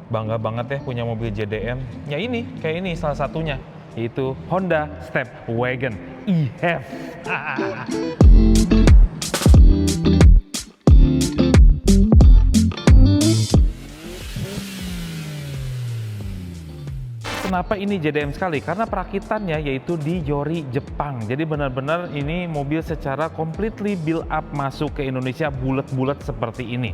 bangga banget ya punya mobil JDM. Ya ini, kayak ini salah satunya, yaitu Honda Stepwagon e-HEV. Kenapa ini JDM sekali? Karena perakitannya yaitu di Yori, Jepang. Jadi benar-benar ini mobil secara completely build up masuk ke Indonesia bulat-bulat seperti ini.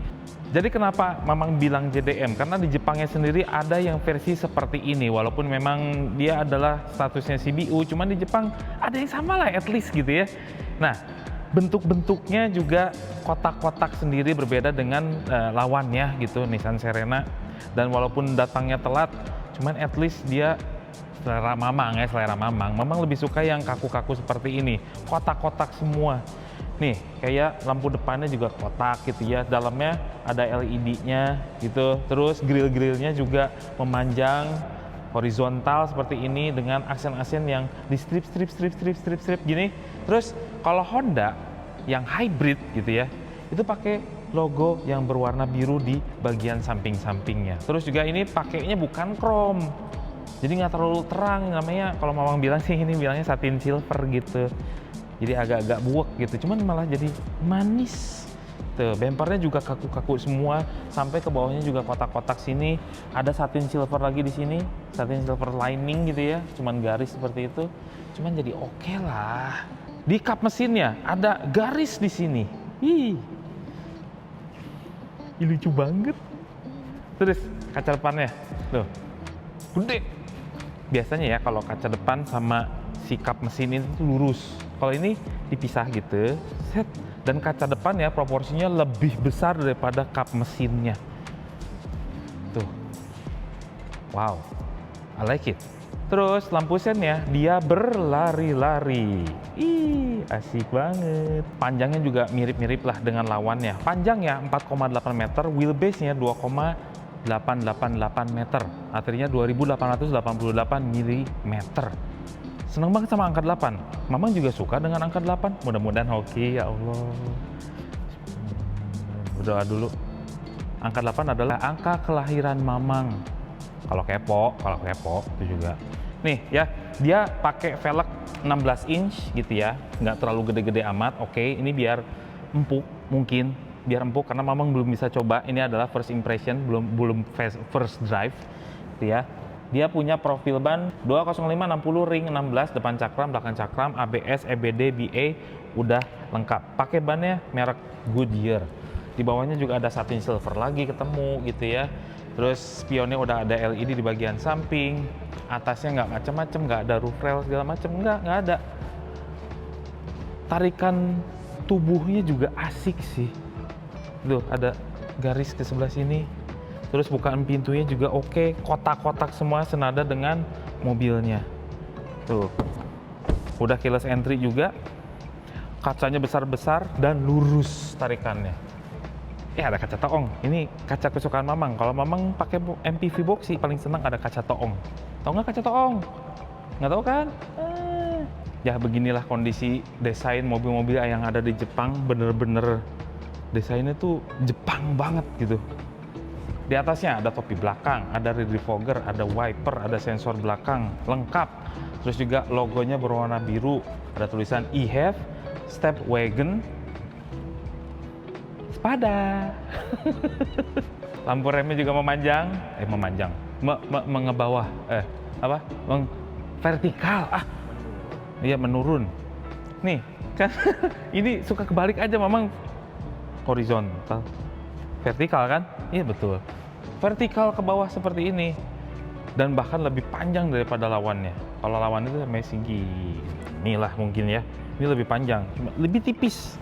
Jadi kenapa Mamang bilang JDM? Karena di Jepangnya sendiri ada yang versi seperti ini. Walaupun memang dia adalah statusnya CBU, cuman di Jepang ada yang sama lah at least gitu ya. Nah, bentuk-bentuknya juga kotak-kotak sendiri berbeda dengan lawannya gitu, Nissan Serena. Dan walaupun datangnya telat, cuman at least dia selera Mamang ya, selera Mamang. Mamang lebih suka yang kaku-kaku seperti ini, kotak-kotak semua. Nih, kayak lampu depannya juga kotak gitu ya, dalamnya ada LED-nya gitu. Terus grill-grillnya juga memanjang horizontal seperti ini dengan aksen-aksen yang di strip gini. Terus kalau Honda yang hybrid gitu ya, itu pakai logo yang berwarna biru di bagian samping-sampingnya. Terus juga ini pakainya bukan chrome, jadi nggak terlalu terang, namanya kalau Mamang bilang sih ini bilangnya satin silver gitu. Jadi agak-agak buek gitu, cuman malah jadi manis. Tuh, bempernya juga kaku-kaku semua, sampai ke bawahnya juga kotak-kotak sini. Ada satin silver lagi di sini, satin silver lining gitu ya, cuman garis seperti itu. Cuman jadi oke lah. Di kap mesinnya ada garis di sini. Ih, lucu banget. Terus kaca depannya, tuh, gede. Biasanya ya kalau kaca depan sama si kap mesin itu lurus. Kalau ini dipisah gitu, set. Dan kaca depan ya proporsinya lebih besar daripada kap mesinnya. Tuh, wow, I like it. Terus lampu sennya dia berlari-lari. Ih, asik banget. Panjangnya juga mirip-mirip lah dengan lawannya. Panjangnya 4,8 meter, wheelbase-nya 2,888 meter. Artinya 2888 mm. Seneng banget sama angka 8. Mamang juga suka dengan angka 8. Mudah-mudahan hoki ya Allah. Berdoa dulu. Angka 8 adalah angka kelahiran Mamang. Kalau kepo itu juga. Nih ya, dia pakai velg 16 inch gitu ya. Nggak terlalu gede-gede amat. Oke, ini biar empuk mungkin. Biar empuk karena Mamang belum bisa coba. Ini adalah first impression, belum first drive gitu ya. Dia punya profil ban 205/60 ring 16, depan cakram, belakang cakram, ABS, EBD, BA udah lengkap. Pakai bannya merek Goodyear. Di bawahnya juga ada satin silver lagi ketemu gitu ya. Terus spionnya udah ada LED di bagian samping. Atasnya nggak macam-macam, nggak ada roof rail segala macam, nggak ada. Tarikan tubuhnya juga asik sih. Tuh ada garis ke sebelah sini. Terus bukaan pintunya juga oke, kotak-kotak semua senada dengan mobilnya. Tuh, udah keyless entry juga, kacanya besar-besar dan lurus tarikannya. Ada kaca toong, ini kaca kesukaan Mamang. Kalau Mamang pakai MPV box sih paling senang ada kaca toong. Tahu nggak kaca toong? Nggak tahu kan? Ya beginilah kondisi desain mobil-mobil yang ada di Jepang, bener-bener desainnya tuh Jepang banget gitu. Di atasnya ada topi belakang, ada rear defogger, ada wiper, ada sensor belakang, lengkap. Terus juga logonya berwarna biru, ada tulisan e-HEV, Stepwagon, sepada. Lampu remnya juga mengebawah, vertikal. Iya menurun. Nih, kan ini suka kebalik aja Mamang. Horizontal, vertikal kan? Iya betul. Vertikal ke bawah seperti ini dan bahkan lebih panjang daripada lawannya. Kalau lawan itu sampai segini lah mungkin ya. Ini lebih panjang, lebih tipis.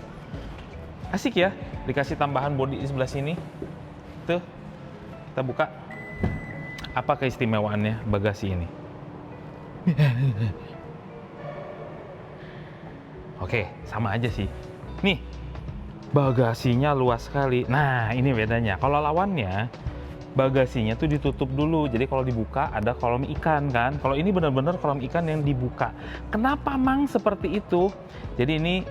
Asik ya, dikasih tambahan bodi di sebelah sini. Tuh, kita buka. Apa keistimewaannya bagasi ini? Oke, sama aja sih. Nih, bagasinya luas sekali. Nah, ini bedanya. Kalau lawannya, bagasinya tuh ditutup dulu. Jadi kalau dibuka ada kolam ikan kan. Kalau ini benar-benar kolam ikan yang dibuka. Kenapa Mang seperti itu? Jadi ini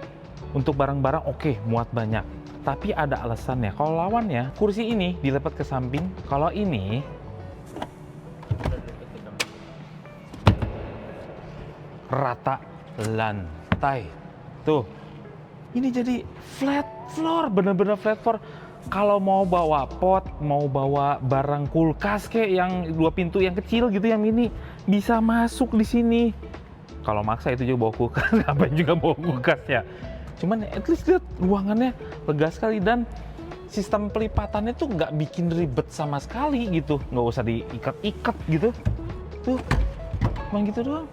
untuk barang-barang oke, muat banyak. Tapi ada alasannya. Kalau lawannya, kursi ini dilipat ke samping. Kalau ini rata lantai. Tuh, ini jadi flat floor, bener-bener flat floor. Kalau mau bawa pot, mau bawa barang kulkas kayak yang 2 pintu yang kecil gitu, yang mini, bisa masuk di sini. Kalau maksa itu juga bawa kulkas, ngapain juga bawa kulkas ya. Cuman at least lihat ruangannya lega sekali, dan sistem pelipatannya tuh nggak bikin ribet sama sekali gitu. Nggak usah diikat-ikat gitu. Tuh, emang gitu doang.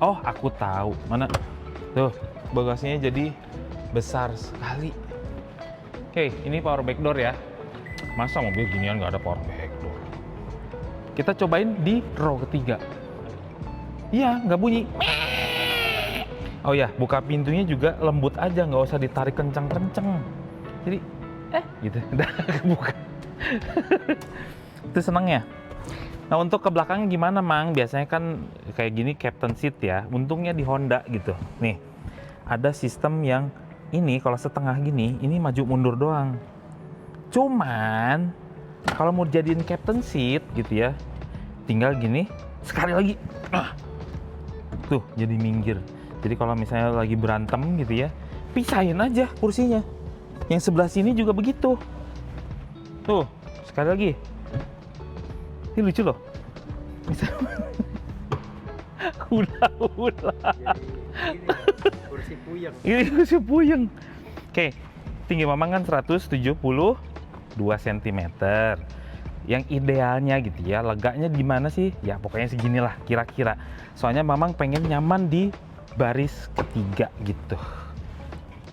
Oh, aku tahu. Mana? Tuh, bagasinya jadi besar sekali. Oke, ini power back door ya. Masa mobil ginian nggak ada power back door? Kita cobain di row ketiga. Iya, nggak bunyi. Oh ya, buka pintunya juga lembut aja, nggak usah ditarik kenceng-kenceng. Jadi, gitu, udah kebuka. Itu seneng ya? Nah, untuk ke belakang gimana, Mang? Biasanya kan kayak gini captain seat ya. Untungnya di Honda gitu. Nih, ada sistem yang ini kalau setengah gini, ini maju mundur doang. Cuman kalau mau jadiin captain seat gitu ya, tinggal gini, sekali lagi. Tuh, jadi minggir. Jadi kalau misalnya lagi berantem gitu ya, pisahin aja kursinya. Yang sebelah sini juga begitu. Tuh, sekali lagi. Ini lucu loh. Bisa. Udah. Kursi puyeng. Ini kursi puyeng. Oke, tinggi Mamang kan 172 cm. Yang idealnya gitu ya, leganya di mana sih? Ya pokoknya seginilah kira-kira. Soalnya Mamang pengen nyaman di baris ketiga gitu.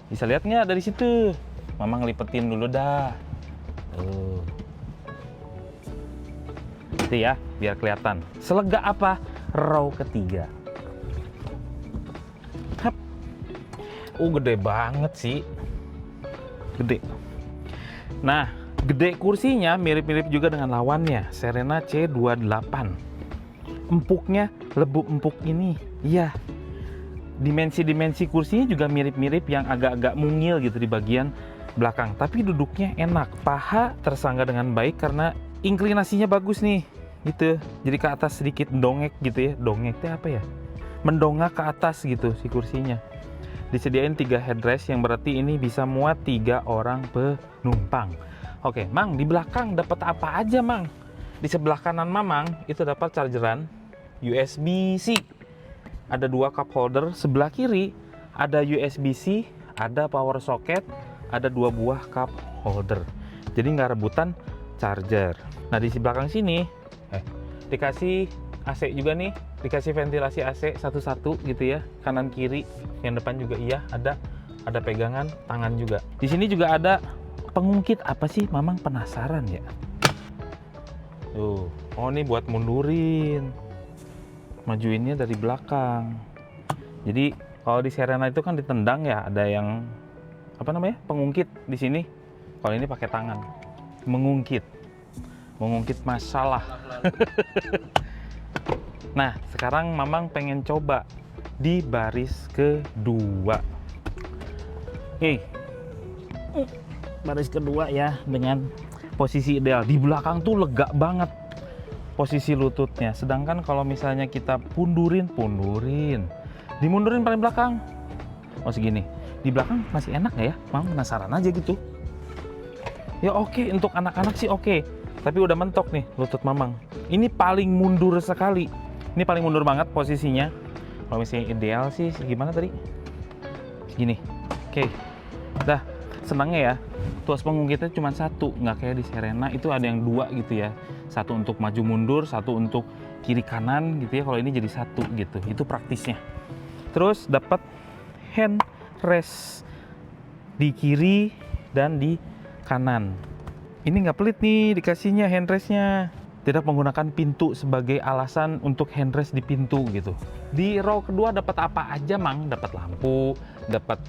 Bisa lihat nggak dari situ? Mamang lipetin dulu dah. Itu ya, biar kelihatan. Selega apa? Row ketiga. Hap. Gede banget sih. Gede. Nah, gede kursinya mirip-mirip juga dengan lawannya, Serena C28. Empuknya lebuk empuk ini. Iya. Dimensi-dimensi kursinya juga mirip-mirip yang agak-agak mungil gitu di bagian belakang. Tapi duduknya enak. Paha tersangga dengan baik karena inklinasinya bagus nih. Gitu. Jadi ke atas sedikit dongek gitu ya. Dongek itu apa ya? Mendongak ke atas gitu si kursinya. Disediain 3 headrest yang berarti ini bisa muat 3 orang penumpang. Oke, Mang, di belakang dapat apa aja, Mang? Di sebelah kanan Mamang itu dapat chargeran USB-C. Ada 2 cup holder, sebelah kiri ada USB-C, ada power socket, ada 2 buah cup holder. Jadi nggak rebutan charger. Nah, di belakang sini dikasih AC juga nih, dikasih ventilasi AC satu-satu gitu ya, kanan kiri, yang depan juga iya, ada pegangan tangan juga. Di sini juga ada pengungkit. Apa sih, Mamang penasaran ya? Tuh, oh ini buat mundurin, majuinnya dari belakang. Jadi kalau di Serena itu kan ditendang ya, ada yang apa namanya, pengungkit di sini. Kalau ini pakai tangan, mengungkit masalah. Nah, sekarang Mamang pengen coba di baris kedua. Baris kedua ya, dengan posisi ideal. Di belakang tuh lega banget posisi lututnya. Sedangkan kalau misalnya kita dimundurin paling belakang. Oh segini. Di belakang masih enak nggak ya? Mamang penasaran aja gitu. Ya oke, untuk anak-anak sih oke. Tapi udah mentok nih lutut Mamang. Ini paling mundur sekali. Ini paling mundur banget posisinya. Kalau misalnya ideal sih gimana tadi? Segini. Oke. Dah, senangnya ya. Tuas pengungkitnya cuma satu, nggak kayak di Serena itu ada yang 2 gitu ya. Satu untuk maju mundur, satu untuk kiri kanan gitu ya. Kalau ini jadi satu gitu. Itu praktisnya. Terus dapat hand rest di kiri dan di kanan. Ini nggak pelit nih dikasihnya handrestnya. Tidak menggunakan pintu sebagai alasan untuk handrest di pintu gitu. Di row kedua dapat apa aja, Mang? Dapat lampu, dapat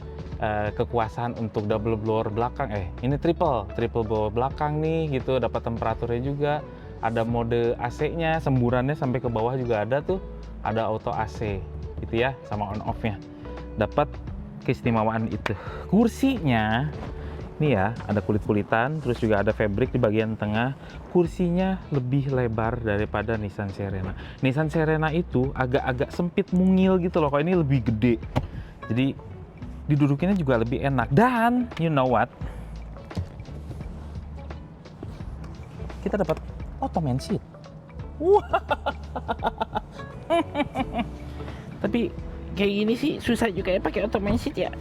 kekuasaan untuk double blower belakang. Ini triple blower belakang nih gitu. Dapat temperaturnya juga. Ada mode AC-nya, semburannya sampai ke bawah juga ada tuh. Ada auto AC gitu ya, sama on off-nya. Dapat keistimewaan itu. Kursinya Nih ya, ada kulit-kulitan, terus juga ada fabric di bagian tengah. Kursinya lebih lebar daripada Nissan Serena. Nissan Serena itu agak-agak sempit mungil gitu loh, kalau ini lebih gede. Jadi didudukinnya juga lebih enak. Dan you know what? Kita dapat Ottoman seat. Tapi kayak gini sih susah juga ya pakai Ottoman seat ya.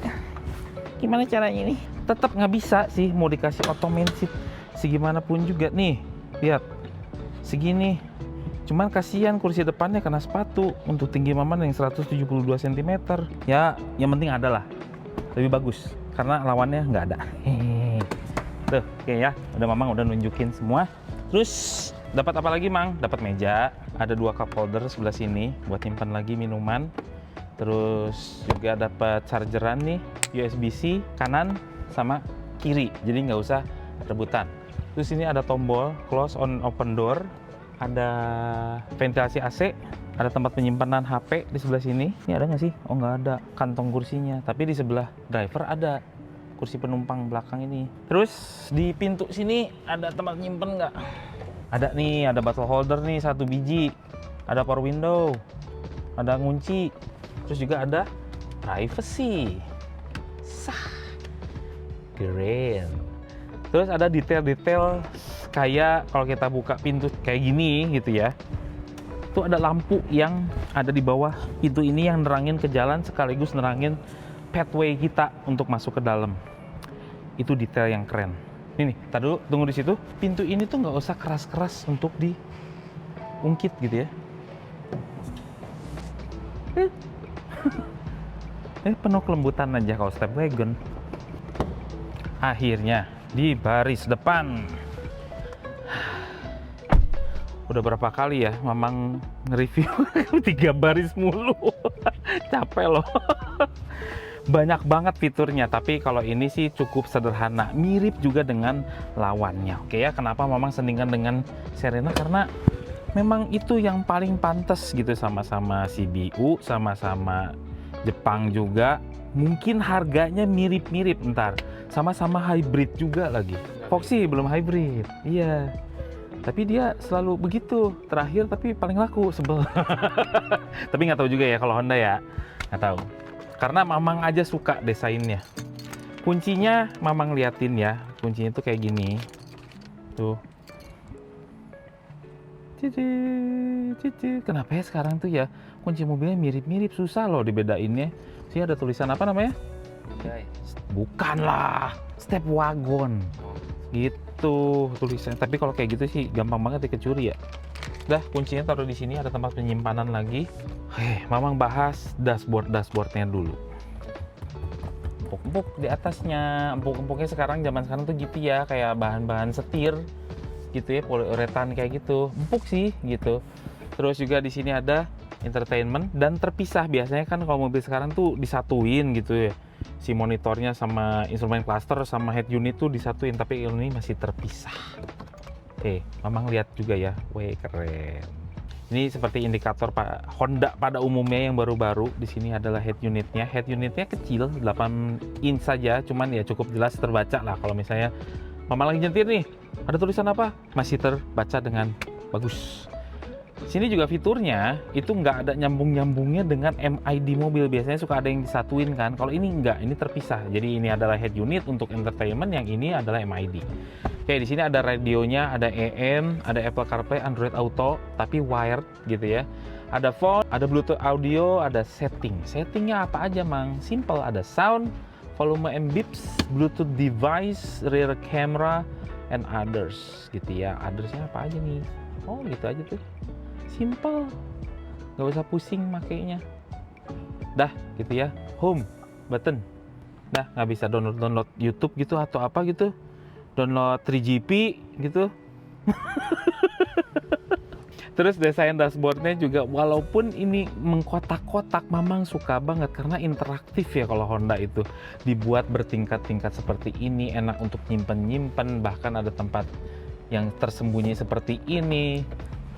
Gimana caranya ini? Tetap nggak bisa sih mau dikasih Ottoman seat segimanapun juga. Nih, lihat segini. Cuman kasihan kursi depannya kena sepatu untuk tinggi Maman yang 172 cm. Ya, yang penting ada lah. Lebih bagus karena lawannya nggak ada. Tuh, oke ya. Udah Mamang udah nunjukin semua. Terus dapat apa lagi, Mang? Dapat meja, ada 2 cup holder sebelah sini buat simpan lagi minuman. Terus juga dapat chargeran nih, USB-C kanan sama kiri, jadi nggak usah rebutan. Terus ini ada tombol close on open door, ada ventilasi AC, ada tempat penyimpanan HP di sebelah sini. Ini ada nggak sih? Oh, nggak ada kantong kursinya, tapi di sebelah driver ada kursi penumpang belakang ini. Terus di pintu sini ada tempat nyimpen nggak? Ada nih, ada bottle holder nih 1 biji, ada power window, ada ngunci. Terus juga ada privacy. Sah. Keren. Terus ada detail-detail kayak kalau kita buka pintu kayak gini gitu ya. Tuh ada lampu yang ada di bawah pintu ini yang nerangin ke jalan sekaligus nerangin pathway kita untuk masuk ke dalam. Itu detail yang keren. Ini nih, tar dulu, tunggu di situ. Pintu ini tuh nggak usah keras-keras untuk diungkit gitu ya. Penuh kelembutan aja kalau step wagon. Akhirnya di baris depan. Udah berapa kali ya Mamang nge-review 3 baris mulu. Capek loh. Banyak banget fiturnya, tapi kalau ini sih cukup sederhana. Mirip juga dengan lawannya. Oke ya, kenapa Mamang sandingkan dengan Serena? Karena memang itu yang paling pantas gitu, sama-sama CBU, sama-sama Jepang juga. Mungkin harganya mirip-mirip ntar. Sama-sama hybrid juga lagi. Foxy belum hybrid. Iya. Tapi dia selalu begitu. Terakhir tapi paling laku, sebel. Tapi nggak tahu juga ya kalau Honda ya. Nggak tahu. Karena Mamang aja suka desainnya. Kuncinya Mamang liatin ya. Kuncinya tuh kayak gini. Tuh. Kenapa ya sekarang tuh ya kunci mobilnya mirip-mirip, susah loh dibedainnya. Sini ada tulisan apa namanya? Bukan lah, step wagon. Gitu tulisannya. Tapi kalau kayak gitu sih gampang banget dikecuri ya. Dah, kuncinya taruh di sini, ada tempat penyimpanan lagi. Mamang bahas dashboardnya dulu. Empuk-empuk di atasnya. Empuk-empuknya zaman sekarang tuh gitu ya, kayak bahan-bahan setir gitu ya, poliuretan kayak gitu. Empuk sih gitu. Terus juga di sini ada entertainment dan terpisah. Biasanya kan kalau mobil sekarang tuh disatuin gitu ya. Si monitornya sama instrumen cluster sama head unit tuh disatuin, tapi ini masih terpisah. Mamang lihat juga ya. Wih, keren. Ini seperti indikator Honda pada umumnya yang baru-baru. Di sini adalah head unitnya. Head unitnya kecil, 8 inch saja, cuman ya cukup jelas terbaca lah kalau misalnya Mamang lagi nyetir nih. Ada tulisan apa? Masih terbaca dengan bagus. Sini juga fiturnya itu nggak ada nyambung-nyambungnya dengan MID mobil. Biasanya suka ada yang disatuin kan. Kalau ini nggak, ini terpisah. Jadi ini adalah head unit untuk entertainment, yang ini adalah MID. Oke, di sini ada radionya, ada AM, ada Apple CarPlay, Android Auto, tapi wired gitu ya. Ada phone, ada Bluetooth audio, ada setting. Settingnya apa aja, Mang? Simple, ada sound, volume and beeps, Bluetooth device, rear camera, and others gitu ya. Othersnya apa aja nih? Oh, gitu aja tuh. Simple, nggak usah pusing makainya. Dah gitu ya. Home button. Dah, nggak bisa download YouTube gitu atau apa gitu. Download 3GP gitu. Terus desain dashboardnya juga, walaupun ini mengkotak-kotak, Mamang suka banget karena interaktif ya. Kalau Honda itu dibuat bertingkat-tingkat seperti ini, enak untuk nyimpen-nyimpen, bahkan ada tempat yang tersembunyi seperti ini.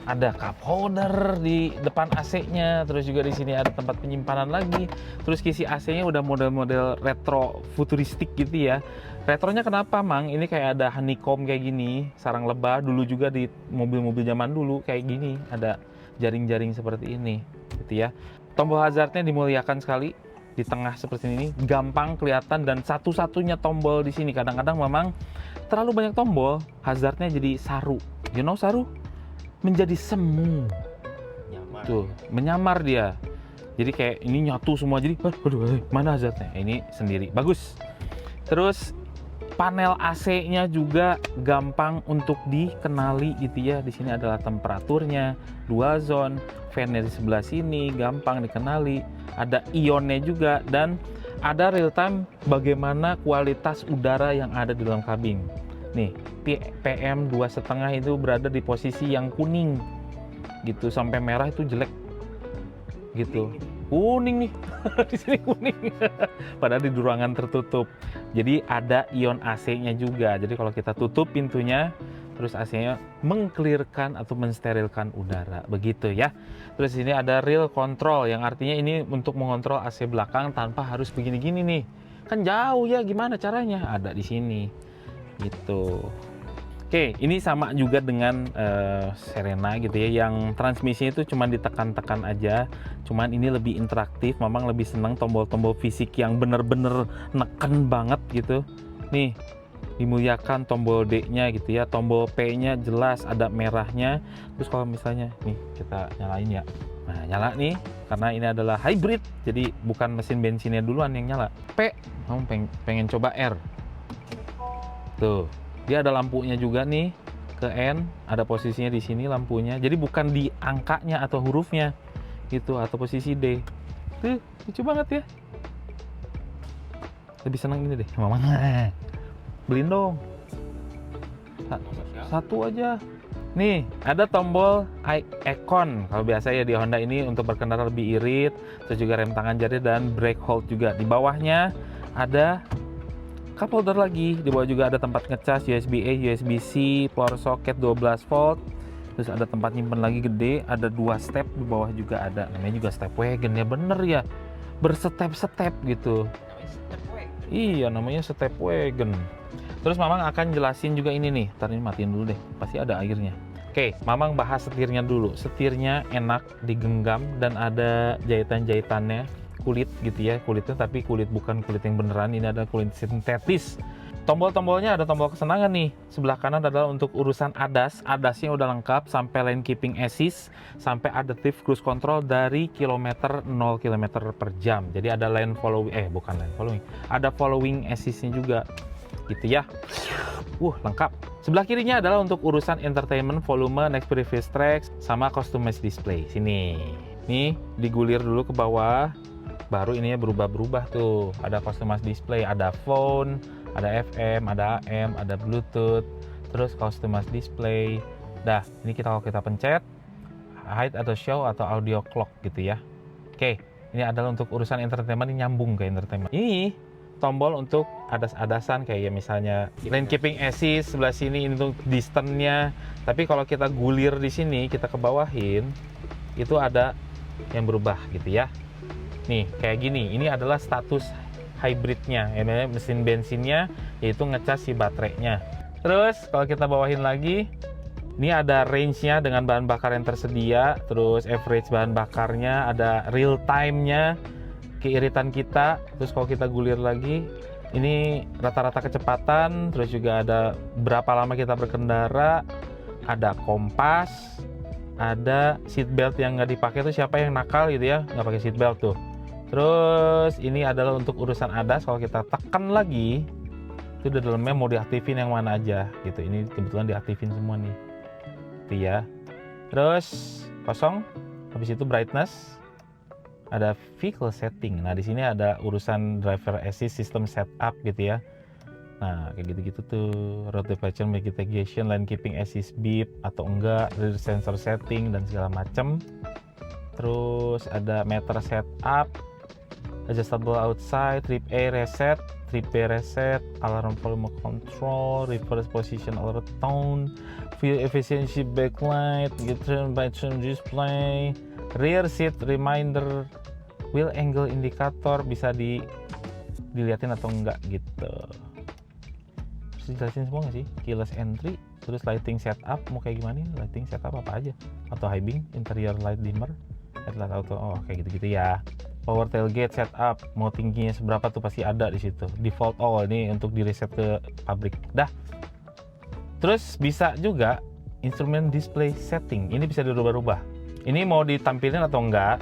ada cup holder di depan AC-nya, terus juga di sini ada tempat penyimpanan lagi. Terus kisi AC-nya udah model-model retro futuristik gitu ya. Retronya kenapa, Mang? Ini kayak ada honeycomb kayak gini, sarang lebah. Dulu juga di mobil-mobil zaman dulu kayak gini, ada jaring-jaring seperti ini, gitu ya. Tombol hazardnya dimuliakan sekali di tengah seperti ini, gampang kelihatan dan satu-satunya tombol di sini. Kadang-kadang memang terlalu banyak tombol, hazardnya jadi saru. You know saru? Menjadi semu. Tuh, menyamar dia. Jadi kayak ini nyatu semua, jadi aduh, mana hazardnya? Ini sendiri. Bagus. Terus panel AC-nya juga gampang untuk dikenali gitu ya. Di sini adalah temperaturnya, dual zone, fan-nya di sebelah sini gampang dikenali. Ada ionnya juga dan ada real time bagaimana kualitas udara yang ada di dalam kabin. Nih, PM 2,5 itu berada di posisi yang kuning gitu, sampai merah itu jelek gitu. Kuning nih. Di sini kuning. Padahal di ruangan tertutup. Jadi ada ion AC-nya juga. Jadi kalau kita tutup pintunya, terus AC-nya mengklirkan atau mensterilkan udara. Begitu ya. Terus ini ada real control, yang artinya ini untuk mengontrol AC belakang tanpa harus begini-gini nih. Kan jauh ya, gimana caranya? Ada di sini. Gitu. Oke, ini sama juga dengan Serena gitu ya, yang transmisinya itu cuma ditekan-tekan aja, cuman ini lebih interaktif. Memang lebih senang tombol-tombol fisik yang bener-bener neken banget gitu. Nih, dimuliakan tombol D-nya gitu ya, tombol P-nya jelas ada merahnya. Terus kalau misalnya nih kita nyalain ya, nah nyala nih, karena ini adalah hybrid, jadi bukan mesin bensinnya duluan yang nyala. P, kamu pengen coba R, tuh. Dia ada lampunya juga nih, ke N, ada posisinya di sini lampunya. Jadi bukan di angkanya atau hurufnya gitu, atau posisi D. Tuh, lucu banget ya. Lebih senang ini deh, Mama. Beliin dong. Satu aja. Nih, ada tombol icon. Kalau biasa ya di Honda ini untuk berkendara lebih irit, terus juga rem tangan jari dan brake hold juga. Di bawahnya ada cup holder lagi, di bawah juga ada tempat ngecas USB-A, USB-C, power socket 12 volt. Terus ada tempat nyimpen lagi gede, ada 2 step di bawah juga ada. Namanya juga step wagon ya, bener ya. Berstep-step gitu. Iya, namanya step wagon. Terus Mamang akan jelasin juga ini nih. Ntar ini matiin dulu deh, pasti ada airnya. Oke, Mamang bahas setirnya dulu. Setirnya enak digenggam dan ada jahitan-jahitannya. Kulit gitu ya, kulitnya tapi kulit bukan kulit yang beneran, ini ada kulit sintetis. Tombol-tombolnya ada tombol kesenangan nih. Sebelah kanan adalah untuk urusan ADAS. ADAS-nya udah lengkap sampai lane keeping assist, sampai adaptive cruise control dari kilometer 0 km per jam. Jadi ada lane following, bukan lane following, ada following assist-nya juga gitu ya. Lengkap. Sebelah kirinya adalah untuk urusan entertainment, volume, next previous tracks, sama customized display. Sini. Nih, digulir dulu ke bawah. Baru ininya berubah-berubah tuh. Ada customized display, ada phone, ada FM, ada AM, ada Bluetooth, terus customized display. Dah, ini kalau kita pencet hide atau show atau audio clock gitu ya. Oke, ini adalah untuk urusan entertainment, ini nyambung ke entertainment. Ini tombol untuk adas-adasan kayak ya misalnya lane keeping assist sebelah sini, ini untuk distance-nya. Tapi kalau kita gulir di sini, kita ke bawahin, itu ada yang berubah gitu ya. Nih, kayak gini. Ini adalah status hybridnya, ya, mesin bensinnya, yaitu ngecas si baterainya. Terus, kalau kita bawahin lagi, ini ada range-nya dengan bahan bakar yang tersedia, terus average bahan bakarnya, ada real time-nya, keiritan kita. Terus kalau kita gulir lagi, ini rata-rata kecepatan, terus juga ada berapa lama kita berkendara, ada kompas, ada seat belt yang nggak dipakai tuh siapa yang nakal gitu ya, nggak pakai seat belt tuh. Terus ini adalah untuk urusan ADAS. Kalau kita tekan lagi, itu di dalamnya mau diaktifin yang mana aja gitu. Ini kebetulan diaktifin semua nih, itu ya. Terus kosong. Habis itu brightness. Ada vehicle setting. Nah di sini ada urusan driver assist system setup gitu ya. Nah kayak gitu-gitu tuh. Road departure mitigation, lane keeping assist beep atau enggak, rear sensor setting dan segala macam. Terus ada meter setup, adjustable outside, trip A reset, 3P reset, alarm volume control, reverse position alert tone, fuel efficiency backlight, turn by turn display, rear seat reminder, wheel angle indicator, bisa dilihatin atau enggak gitu. Terus dijelasin semua nggak sih? Keyless entry, terus lighting setup mau kayak gimana? Lighting setup apa aja? Auto high beam, interior light dimmer, headlight auto, oh kayak gitu-gitu ya. Power tailgate setup, mau tingginya seberapa tuh pasti ada di situ. Default all ini untuk di reset ke pabrik. Dah. Terus bisa juga instrument display setting. Ini bisa dirubah-rubah. Ini mau ditampilin atau enggak?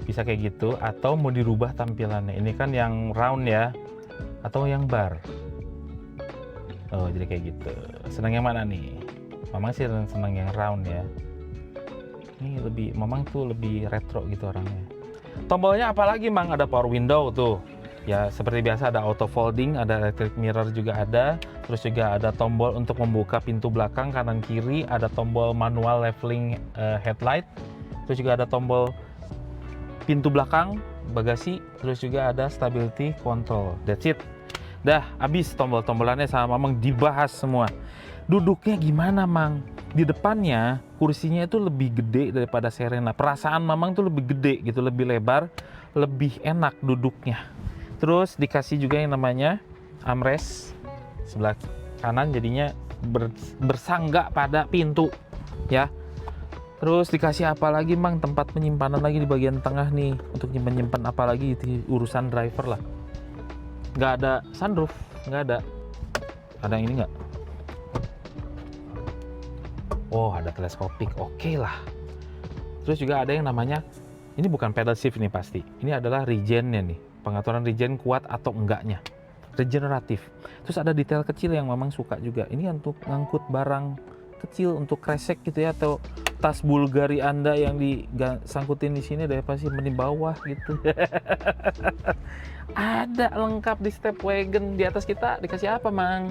Bisa kayak gitu, atau mau dirubah tampilannya. Ini kan yang round ya, atau yang bar. Oh, jadi kayak gitu. Senang yang mana nih? Mamang sih senang yang round ya. Ini lebih, Mamang tuh lebih retro gitu orangnya. Tombolnya apalagi Mang? Ada power window tuh. Ya seperti biasa ada auto folding, ada electric mirror juga ada. Terus juga ada tombol untuk membuka pintu belakang kanan kiri. Ada tombol manual leveling headlight. Terus juga ada tombol pintu belakang, bagasi. Terus juga ada stability control. That's it. Dah habis tombol-tombolannya sama Mamang dibahas semua. Duduknya gimana Mang? Di depannya kursinya itu lebih gede daripada Serena. Perasaan Mamang tuh lebih gede gitu, lebih lebar, lebih enak duduknya. Terus dikasih juga yang namanya armrest sebelah kanan, jadinya bersangga pada pintu ya. Terus dikasih apa lagi Mang? Tempat penyimpanan lagi di bagian tengah nih untuk nyimpan apa lagi itu urusan driver lah. Nggak ada sunroof, nggak ada. Ada yang ini nggak? Oh, ada teleskopik, oke lah. Terus juga ada yang namanya, ini bukan pedal shift nih pasti. Ini adalah regennya nih, pengaturan regen kuat atau enggaknya, regeneratif. Terus ada detail kecil yang Mamang suka juga. Ini untuk ngangkut barang kecil, untuk kresek gitu ya, atau tas Bulgari Anda yang disangkutin di sini ada apa sih di bawah gitu. Ada lengkap di step wagon. Di atas kita dikasih apa Mang?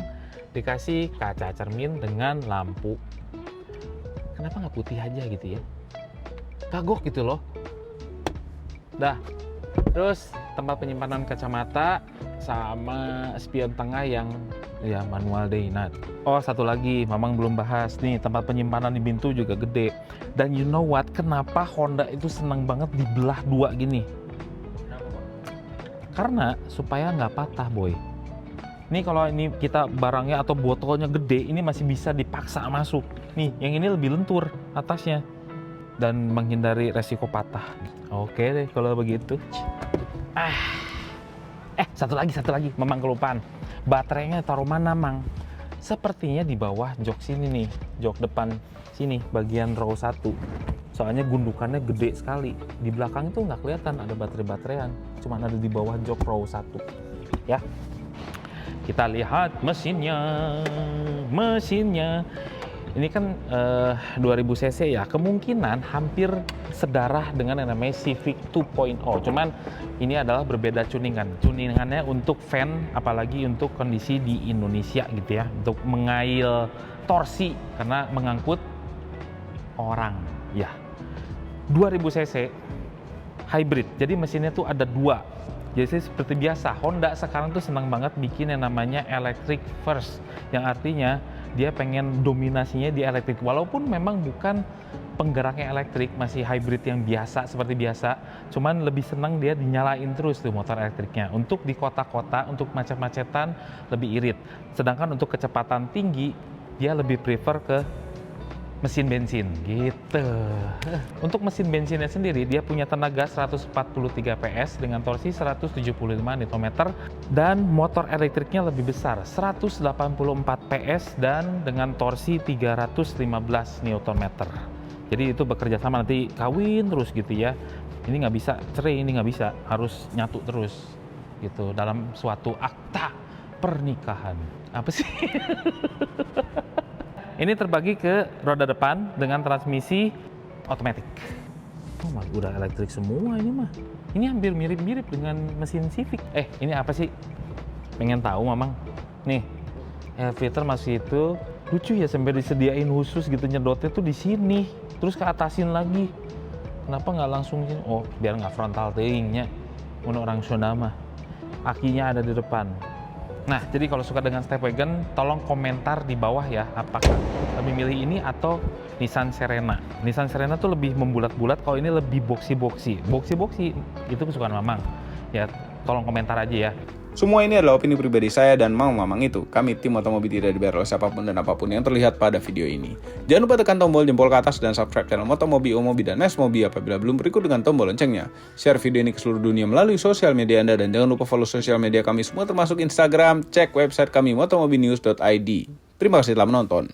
Dikasih kaca cermin dengan lampu. Kenapa nggak putih aja gitu ya? Kagok gitu loh. Dah. Terus tempat penyimpanan kacamata sama spion tengah yang ya manual day. Nah, oh satu lagi Mamang belum bahas nih, tempat penyimpanan di pintu juga gede. Dan you know what? Kenapa Honda itu seneng banget dibelah dua gini? Karena supaya nggak patah boy. Ini kalau ini kita barangnya atau botolnya gede, ini masih bisa dipaksa masuk. Nih, yang ini lebih lentur atasnya dan menghindari resiko patah. Oke deh kalau begitu. Satu lagi, Mamang kelupaan. Baterainya taruh mana, Mang? Sepertinya di bawah jok sini nih, jok depan sini, bagian row 1. Soalnya gundukannya gede sekali. Di belakang itu nggak kelihatan ada baterai-bateraian, cuma ada di bawah jok row 1. Ya. Kita lihat mesinnya. Ini kan 2000 cc ya, kemungkinan hampir sedarah dengan yang namanya Civic 2.0. Cuman ini adalah berbeda tuningan. Tuningannya untuk van, apalagi untuk kondisi di Indonesia gitu ya, untuk mengail torsi karena mengangkut orang ya. 2000 cc hybrid. Jadi mesinnya tuh ada dua. Jadi seperti biasa, Honda sekarang tuh senang banget bikin yang namanya electric first, yang artinya dia pengen dominasinya di elektrik, walaupun memang bukan penggeraknya elektrik, masih hybrid yang biasa seperti biasa, cuman lebih senang dia dinyalain terus tuh motor elektriknya. Untuk di kota-kota, untuk macet-macetan lebih irit, sedangkan untuk kecepatan tinggi dia lebih prefer ke mesin bensin gitu. Untuk mesin bensinnya sendiri dia punya tenaga 143 PS dengan torsi 175 Nm dan motor elektriknya lebih besar 184 PS dan dengan torsi 315 Nm. Jadi itu bekerja sama, nanti kawin terus gitu ya. Ini nggak bisa cerai, ini nggak bisa, harus nyatu terus gitu dalam suatu akta pernikahan. Apa sih? Ini terbagi ke roda depan dengan transmisi otomatis. Oh my, udah elektrik semua ini mah. Ini hampir mirip-mirip dengan mesin Civic. Ini apa sih? Pengen tahu Mamang? Nih, air filter masih itu. Lucu ya, sampai disediain khusus gitu nyedotnya tuh di sini. Terus ke atasin lagi. Kenapa nggak langsung sini? Oh, biar nggak frontal teingnya. Menurut orang Sunda mah. Akinya ada di depan. Nah, jadi kalau suka dengan Stepwagon, tolong komentar di bawah ya, apakah lebih milih ini atau Nissan Serena. Nissan Serena tuh lebih membulat-bulat, kalau ini lebih boxy-boxy. Boxy-boxy, itu kesukaan Mamang. Ya, tolong komentar aja ya. Semua ini adalah opini pribadi saya dan Mamang itu. Kami tim Motomobi tidak dibayar oleh siapapun dan apapun yang terlihat pada video ini. Jangan lupa tekan tombol jempol ke atas dan subscribe channel Motomobi, Omobi, dan Nesmobi apabila belum berikut dengan tombol loncengnya. Share video ini ke seluruh dunia melalui sosial media Anda dan jangan lupa follow sosial media kami semua termasuk Instagram, cek website kami motomobinews.id. Terima kasih telah menonton.